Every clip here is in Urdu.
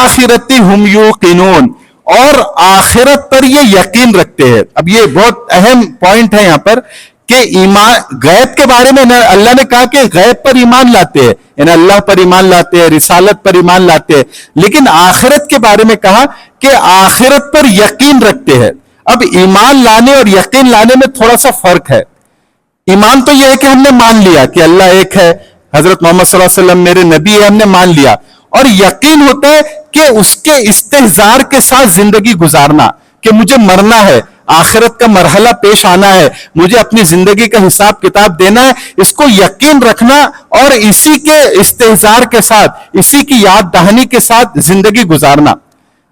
وَبِالْآخِرَةِ هُمْ يُوقِنُونَ, اور آخرت پر یہ یقین رکھتے ہیں. اب یہ بہت اہم پوائنٹ ہے یہاں پر کہ ایمان غیب کے بارے میں اللہ نے کہا کہ غیب پر ایمان لاتے ہیں, یعنی اللہ پر ایمان لاتے ہیں, رسالت پر ایمان لاتے ہیں, لیکن آخرت کے بارے میں کہا کہ آخرت پر یقین رکھتے ہیں. اب ایمان لانے اور یقین لانے میں تھوڑا سا فرق ہے. ایمان تو یہ ہے کہ ہم نے مان لیا کہ اللہ ایک ہے, حضرت محمد صلی اللہ علیہ وسلم میرے نبی ہے, ہم نے مان لیا. اور یقین ہوتا ہے کہ اس کے استحضار کے ساتھ زندگی گزارنا, کہ مجھے مرنا ہے, آخرت کا مرحلہ پیش آنا ہے, مجھے اپنی زندگی کا حساب کتاب دینا ہے, اس کو یقین رکھنا اور اسی کے استحضار کے ساتھ, اسی کی یاد دہانی کے ساتھ زندگی گزارنا.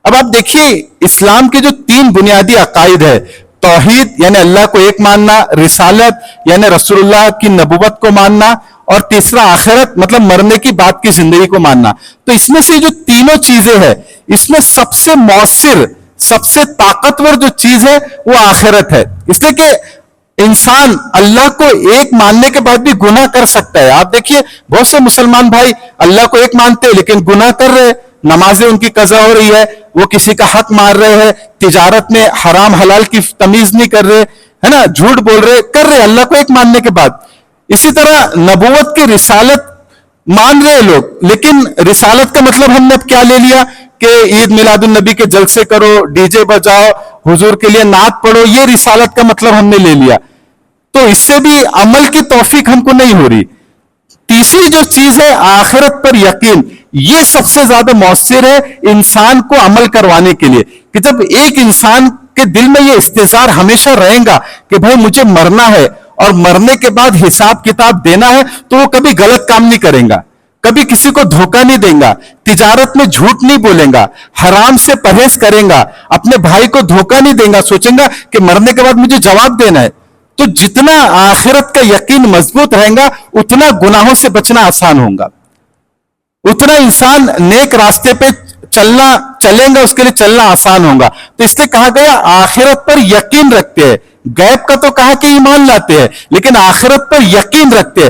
اب آپ دیکھیے اسلام کے جو 3 بنیادی عقائد ہے, توحید یعنی اللہ کو ایک ماننا, رسالت یعنی رسول اللہ کی نبوت کو ماننا, اور تیسرا آخرت مطلب مرنے کی بعد کی زندگی کو ماننا. تو اس میں سے جو تینوں چیزیں ہیں, اس میں سب سے مؤثر, سب سے طاقتور جو چیز ہے وہ آخرت ہے. اس لیے کہ انسان اللہ کو ایک ماننے کے بعد بھی گناہ کر سکتا ہے. آپ دیکھیے بہت سے مسلمان بھائی اللہ کو ایک مانتے ہیں لیکن گناہ کر رہے, نمازیں ان کی قضا ہو رہی ہے, وہ کسی کا حق مار رہے ہیں, تجارت میں حرام حلال کی تمیز نہیں کر رہے, ہے نا, جھوٹ بول رہے, کر رہے اللہ کو ایک ماننے کے بعد. اسی طرح نبوت کی رسالت مان رہے لوگ, لیکن رسالت کا مطلب ہم نے اب کیا لے لیا کہ عید میلاد النبی کے جلسے کرو, ڈی جے بجاؤ, حضور کے لیے نعت پڑھو, یہ رسالت کا مطلب ہم نے لے لیا. تو اس سے بھی عمل کی توفیق ہم کو نہیں ہو رہی. تیسری جو چیز ہے آخرت پر یقین, یہ سب سے زیادہ مؤثر ہے انسان کو عمل کروانے کے لیے. کہ جب ایک انسان کے دل میں یہ استحضار ہمیشہ رہے گا کہ بھائی مجھے مرنا ہے اور مرنے کے بعد حساب کتاب دینا ہے, تو وہ کبھی غلط کام نہیں کرے گا, کبھی کسی کو دھوکہ نہیں دیں گا, تجارت میں جھوٹ نہیں بولیں گا, حرام سے پرہیز کریں گا, اپنے بھائی کو دھوکہ نہیں دیں گا, سوچیں گا کہ مرنے کے بعد مجھے جواب دینا ہے. تو جتنا آخرت کا یقین مضبوط رہے گا اتنا گناہوں سے بچنا آسان ہوگا, اتنا انسان نیک راستے پہ چلیں گا, اس کے لیے چلنا آسان ہوگا. تو اس لیے کہا گیا آخرت پر یقین رکھتے ہیں. غیب کا تو کہا کہ ایمان لاتے ہیں, لیکن آخرت پر یقین رکھتے ہیں.